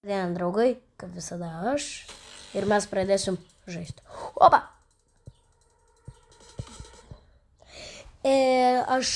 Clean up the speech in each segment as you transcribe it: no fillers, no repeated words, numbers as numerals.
Dien, draugai, kaip visada aš. Ir mes pradėsim žaisti. Opa! Aš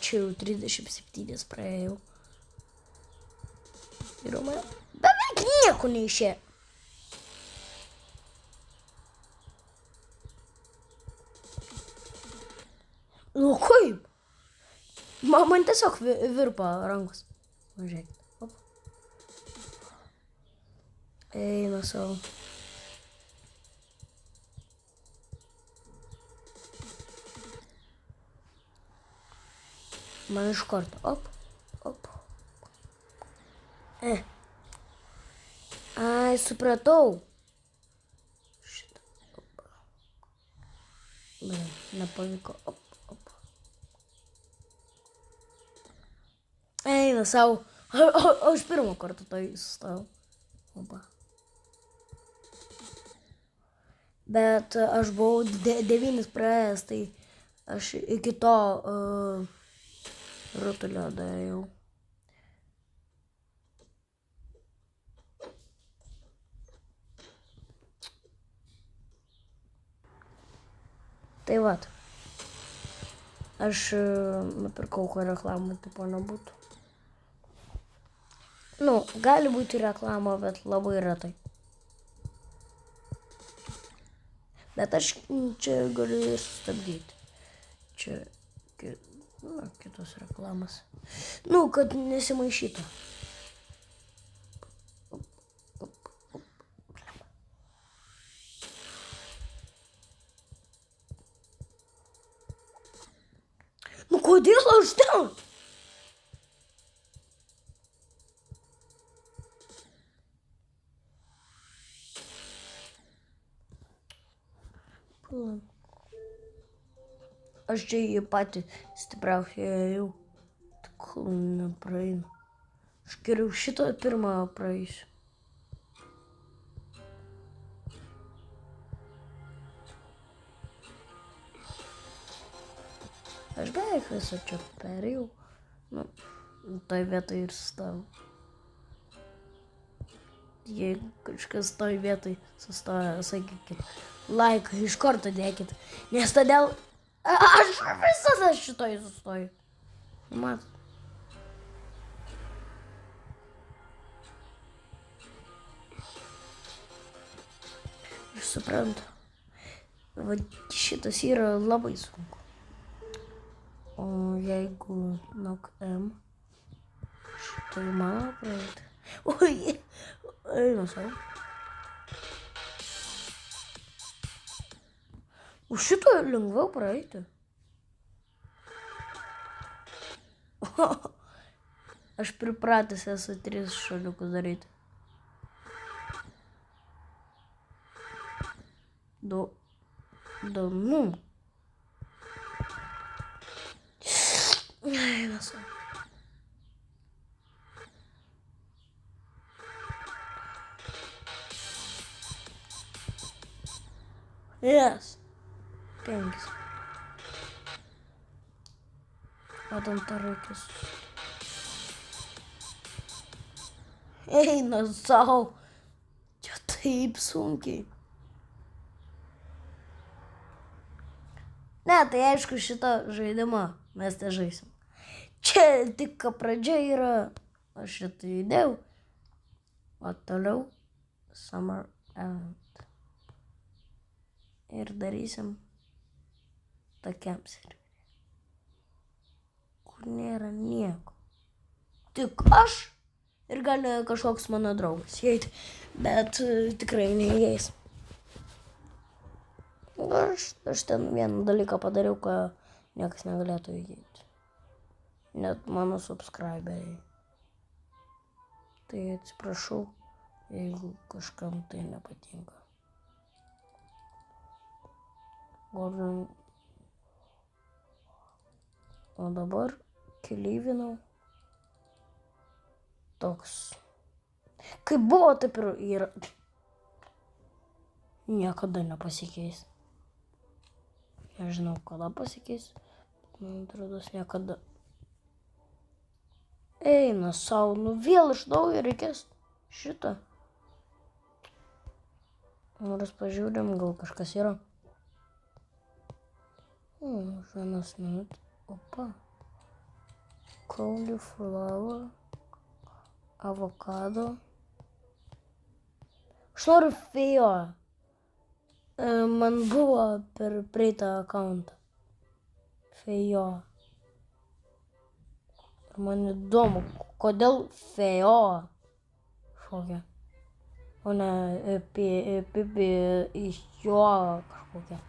čia jau 37 praėjau. Ir man beveik nieko neišėjo. Nu kaip? Man tiesiog virpa rankos. Žiūrėk. Eina savo. Man iš karto. Op, op. Ai, supratau. Šitą. Op. Nepavyko. Op, op. Eina savo. Aš pirmą kartą tai sustojau. Opa. Bet aš buvau 9 praėjęs, tai aš iki to rutulio daėjau. Tai vat. Aš nupirkau, ko reklamų tipo nebūtų. Nu, gali būti reklama, bet labai retai. Bet aš čia galiu ir sustabdyti. Čia kitos reklamas. Nu, kad nesimaišytų. Nu, kodėl aš ten? Aš čia į patį stipriausią ėjau, tik nepraeinu. Aš geriau šitą pirmą praeisiu. Aš beveik visą čia perėjau. Nu, toj vietoj ir sustojau. Jei kažkas toj vietoj sustoja, sakykit, laiką iš karto dėkit, nes todėl aš visada šitoj sustoju. Mat. Aš suprantu. Va šitas yra labai sunku. O jeigu nok M, šitą įmanoma praeiti. Oi, eina savo. Už šito lengviau praeiti. Aš pripratęs esu 3 šaliukus daryti. 2, nu. Eina savo. Yes. 5. Adam tarukis. Eina savo. Čia taip sunkiai. Ne, tai aišku šitą žaidimą mes te žaisim. Čia tik pradžia yra. Aš šitą įdėjau. O toliau Summer Event. Ir darysim tokiam serveriui, kur nėra nieko. Tik aš ir gali kažkoks mano draugas įeiti, bet tikrai neįeis. Aš ten vieną dalyką padariau, ką niekas negalėtų įeiti. Net mano subscriberiai. Tai atsiprašau, jeigu kažkam tai nepatinka. O dabar keleivinau. Toks. Kaip buvo, taip ir yra. Niekada nepasikeis. Nežinau, kada pasikeis. Man atrodo, niekada. Eina savo, nu vėl iš naujo reikės. Šitą. Nors pažiūrim, gal kažkas yra. Vienas minut. Opa. Cauliflower. Avokado. Aš noriu fejo. Man buvo per praeitą akauntą. Fejo. Ir man įdomu, kodėl fejo šokia. O ne pipi iš jo kažkokia.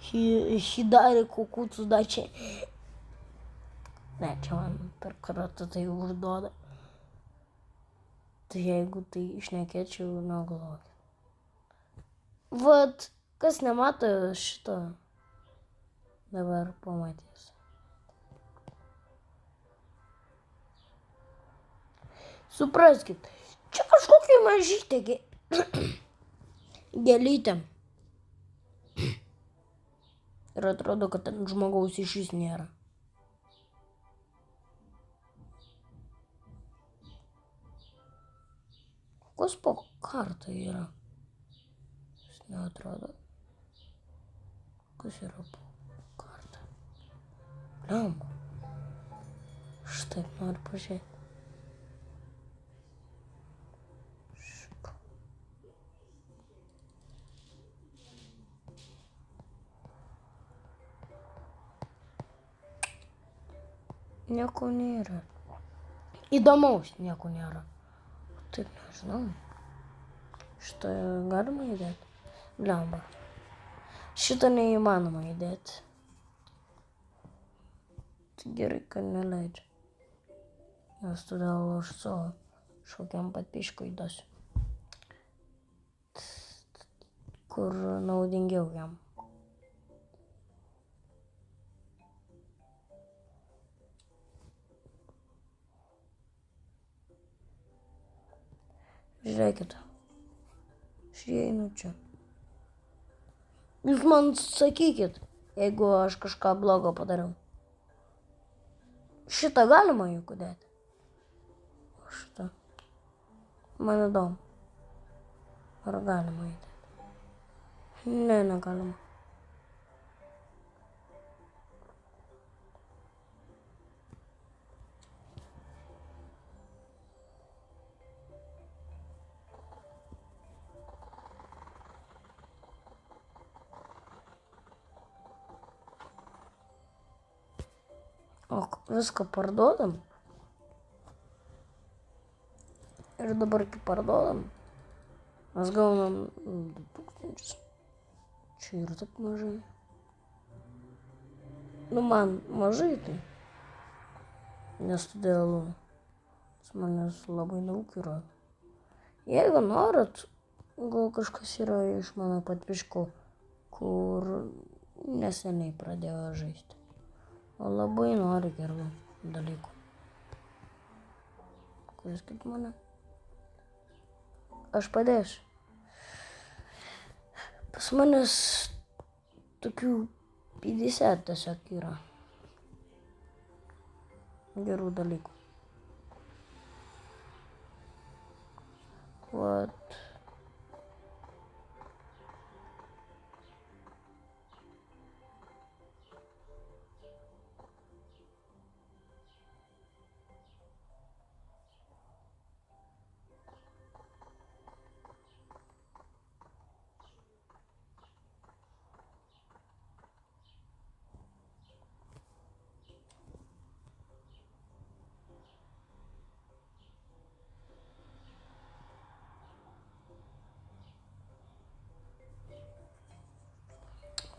Hidarė kukucų dačiai. Ne, čia man per karatą tai užduoda. Tai jeigu tai išnekėčiau, negalvokit. Vat, kas nemato šito, dabar pamatys. Supraskit, čia kažkokia mažytė gėlytė. Ir atrodo, kad ten žmogaus iš vis nėra. Kokios po kartą yra? Jis neatrodo. Kas yra po kartą? Lemba. Štai noriu pažiūrėti. Nieko nėra. Įdomaus nieko nėra. Taip, nežinau. Šitą galima įdėti? Blemba. Šitą neįmanoma įdėti. Tai gerai, kad neleidžia. Nes todėl aš savo šokiam подписчику įdosiu. Kur naudingiau jam. Žiūrėkit. Aš įeinu čia. Jūs man sakykit, jeigu aš kažką blogo padariau. Šitą galima juk dėti. O šitą. Man įdomu. Ar galima įdėti? Ne, negalima. O viską parduodam. Ir dabar kai parduodam, mes gaunam 2000. Čia ir taip mažai. Nu man mažai tai. Nes todėl manęs labai daug yra. Jeigu norit, gal kažkas yra iš mano подписчикų, kur neseniai pradėjo žaisti. O labai noriu gerų dalykų. Klauskit mane. Aš padėsiu. Pas manęs tokių 50 tiesiog yra. Gerų dalykų. Vat.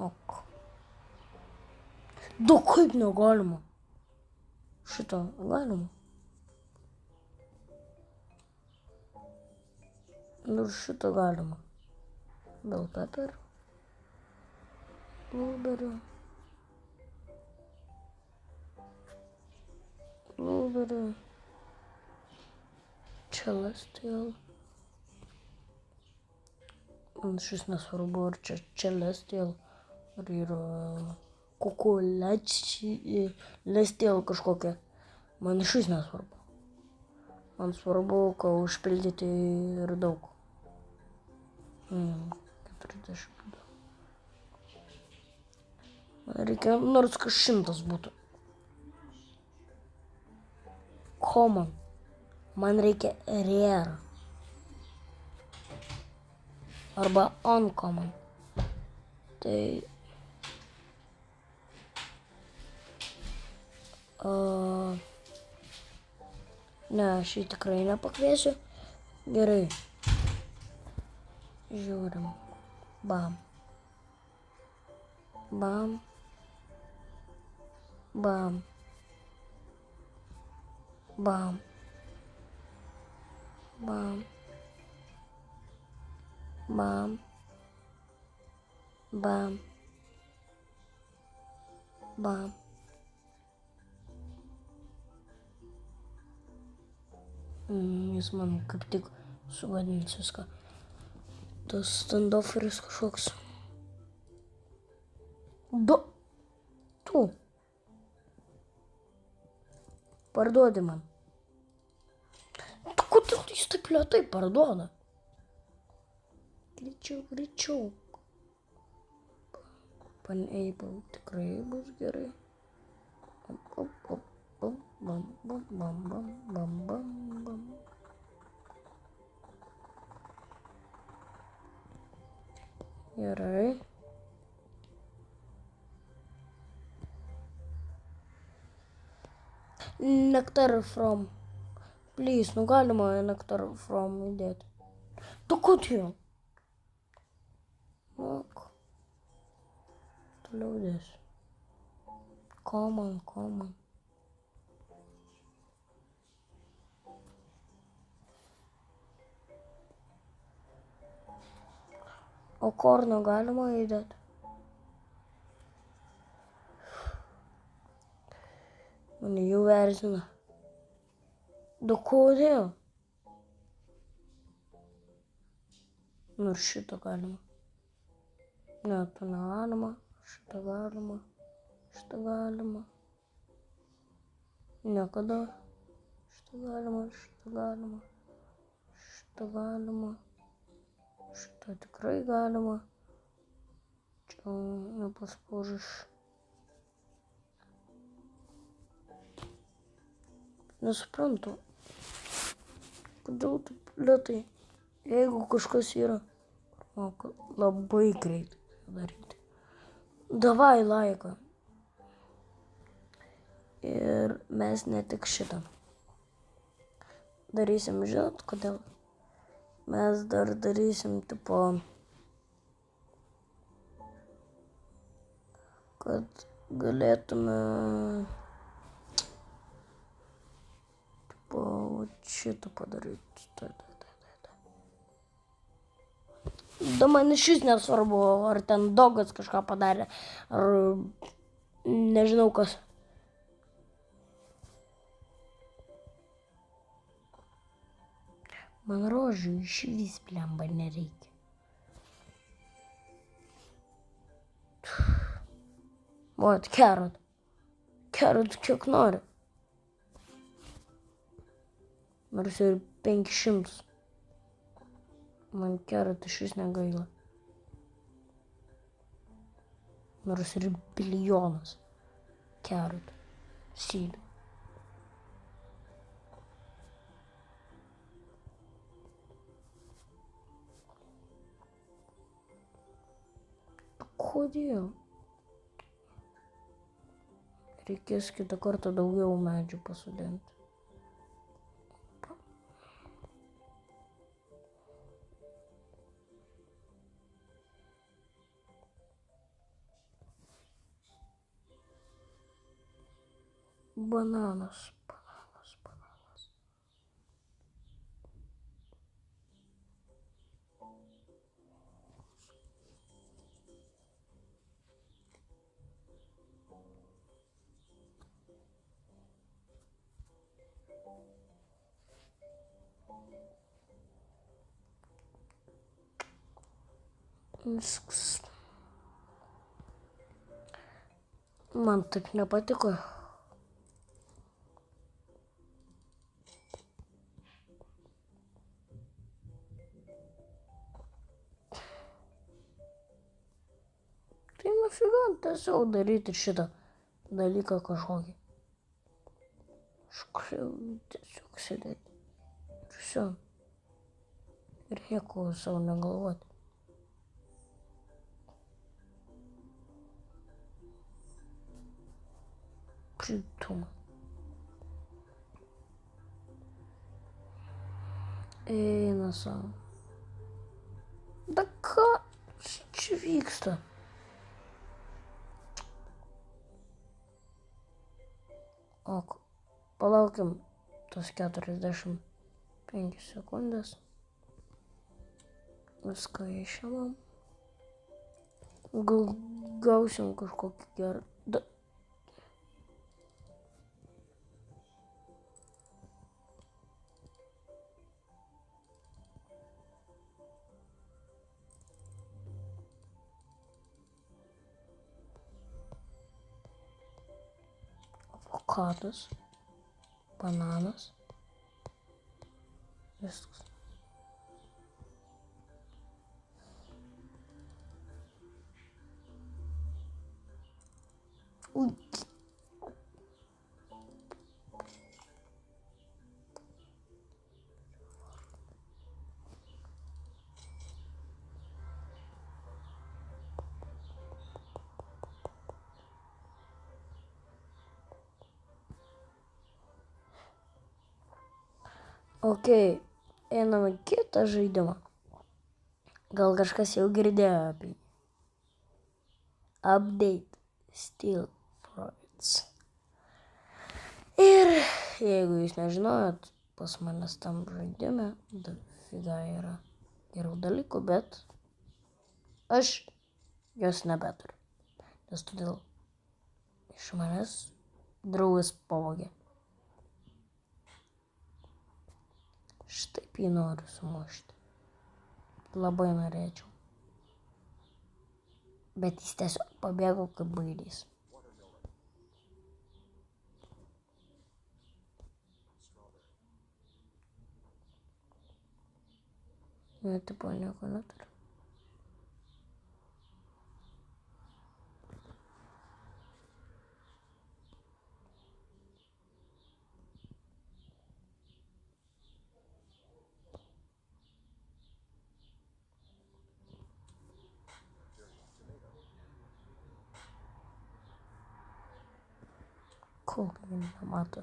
Ok. Du kaip negalima. Šitą galima. Ir šitą galima. Bell pepper. Blueberry. Blueberry. Celestial. Man šis nesvarbu, ar čia Celestial. Ar yra Celestial kažkokia. Man šis nesvarbu. Man svarbu, ką užpildyti ir daug. 42. Man reikia nors kas 100 būtų. Common. Man reikia rare. Arba uncommon. Tai... Ne, aš jį tikrai nepakviesiu. Gerai. Žiūrim. Bam. Bam. Bam. Bam. Bam. Bam. Bam. Bam. Jis man kaip tik sugadins viską. Tas standoferis kažkoks. Tu. Parduodi man. Kodėl jis taip lėtai parduoda? Greičiau. Enable tikrai bus gerai. Bam. Gerai. Nectar from. Please, galima nectar from įdėti. Tu kodėl? Ok. Toliau dėsiu. Common. O korno galima įdėti? Mane jau erzina. Kodėl? Nors šito galima. Ne, to negalima. Šito galima. Šito galima. Niekada. Šito galima. Šito galima. Šito tikrai galima. Čia nepaspožiš. Nesuprantu. Kodėl taip lėtai? Jeigu kažkas yra, labai greitai daryti. Davai laiką. Ir mes ne tik šitą. Darysim, žinot, kodėl? Mes dar darysim, tipo, kad galėtume, tipo, šitą padaryti. Da man išvis nesvarbu, ar ten dogas kažką padarė, ar nežinau kas. Man rožių išvis plemba nereikia. Vat, carrot. Carrot kiek nori. Nors ir 500. Man carrot išvis negaila. Nors ir bilijonas. Carrot. Seed. Kodėl? Reikės kitą kartą daugiau medžių pasodinti. Bananas. Viskas. Man taip nepatiko. nafiga tiesiog daryti šitą dalyką kažkokį. Tiesiog sėdėti. Ir viso. Ir nieko savo negalvoti. Pritumo. Eina savo. Da ką čia vyksta? Ok, palaukim tos 45 sekundės. Viską išėmam. Gal gausim kažkokį gerą. Avokadas, bananas, viskas. Ui. Ok, einam į kitą žaidimą. Gal kažkas jau girdėjo apie jį. Update Steel Prophets. Ir jeigu jūs nežinojot, pas manęs tam žaidime dafiga yra gerų dalykų, bet aš jos nebeturiu. Nes todėl iš manęs draugas pavogė. Štaip jį noriu sumušti. Labai norėčiau. Bet jis tiesiog pabėgo kaip bailys. Nu, tipo, nieko neturiu. Kol jį nemato,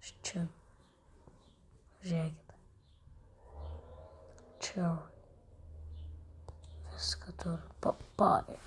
čia. Žiūrėkite. Čia. Viską turi. Papai.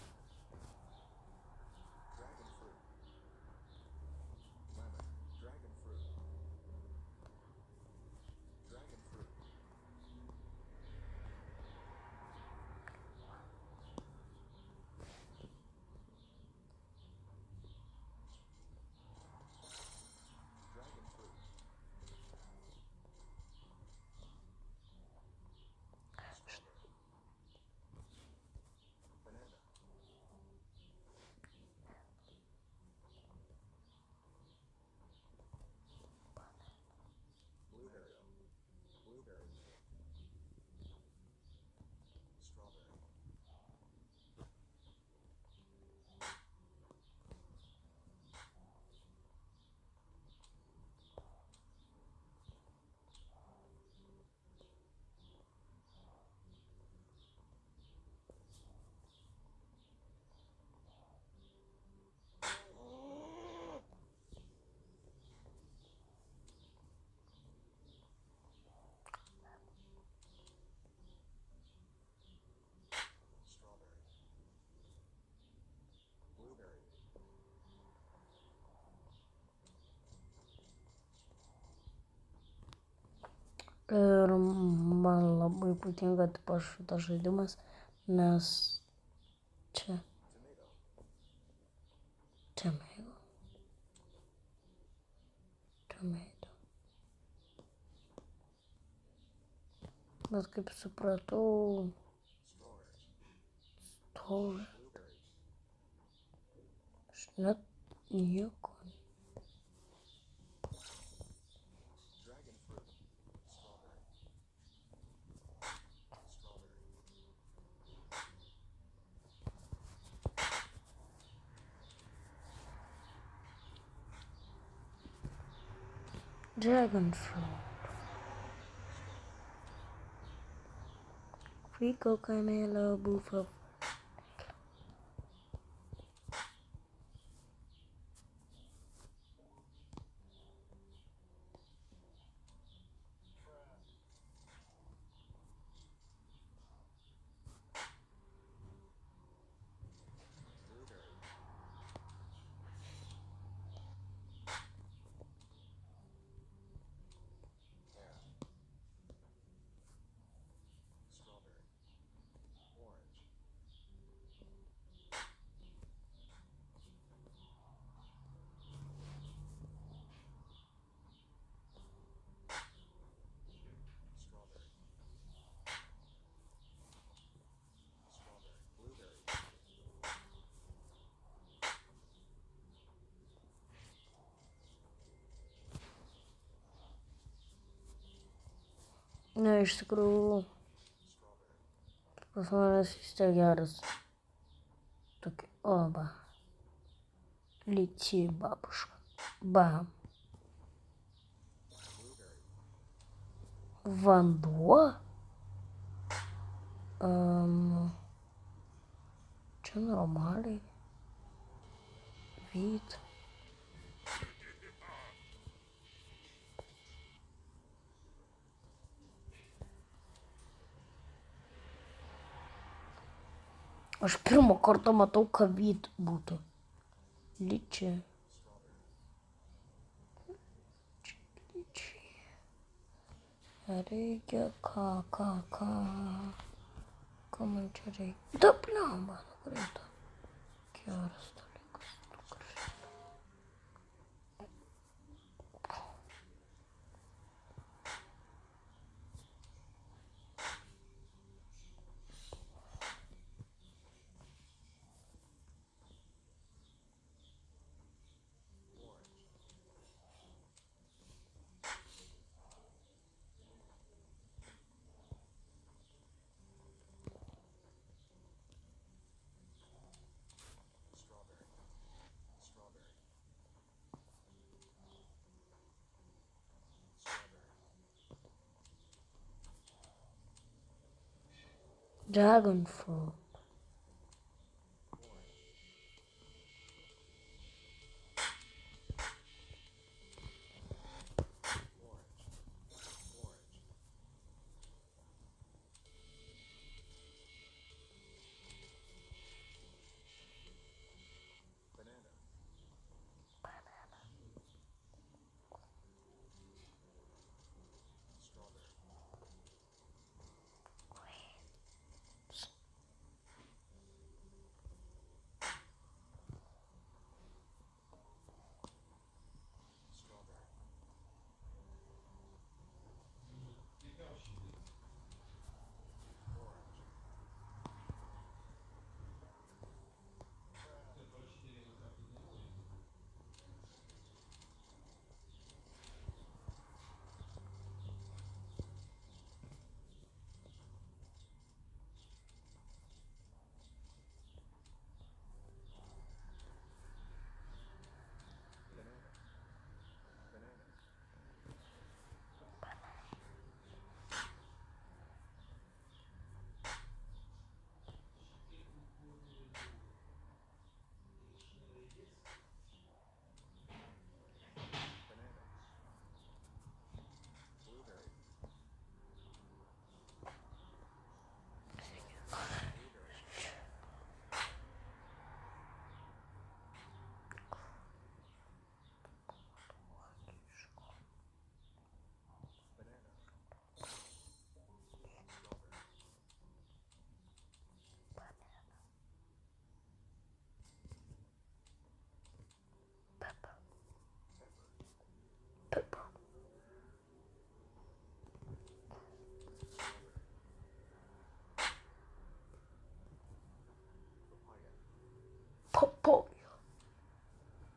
Ir man labai patinka tipo šitas žaidimas, nes čia. Tomato. Bet kaip supratau, aš net nieko. Dragon fruit. Fico, canela, bufa. Ne, iš tikrųjų, pas manęs vis tiek geras. Tokia, oba. Lyčiai babuška. Bam. Vanduo? Čia normaliai. Vyt. Aš pirmą kartą matau, kad vyt būtų. Lyčiai. Reikia ką man čia reikia? Da, pliamba, nukrito. Geras dalykas, nukrito. Dragon fruit. Pepper. Papaya.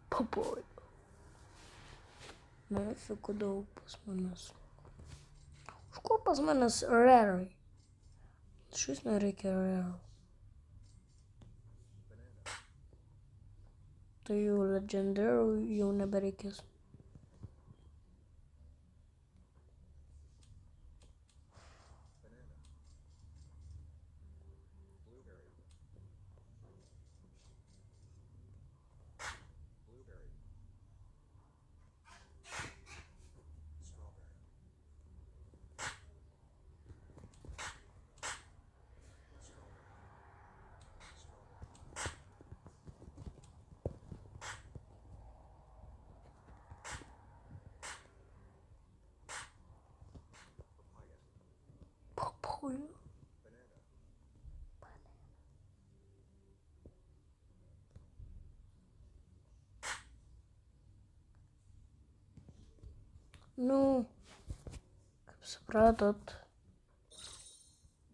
Papaya. Nefik, kodėl pas manęs. Iš kur pas manęs rare? Šis nereikia rare. Tai jau legendary jau nebereikės. Nu, kaip supratot,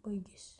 baigėsi.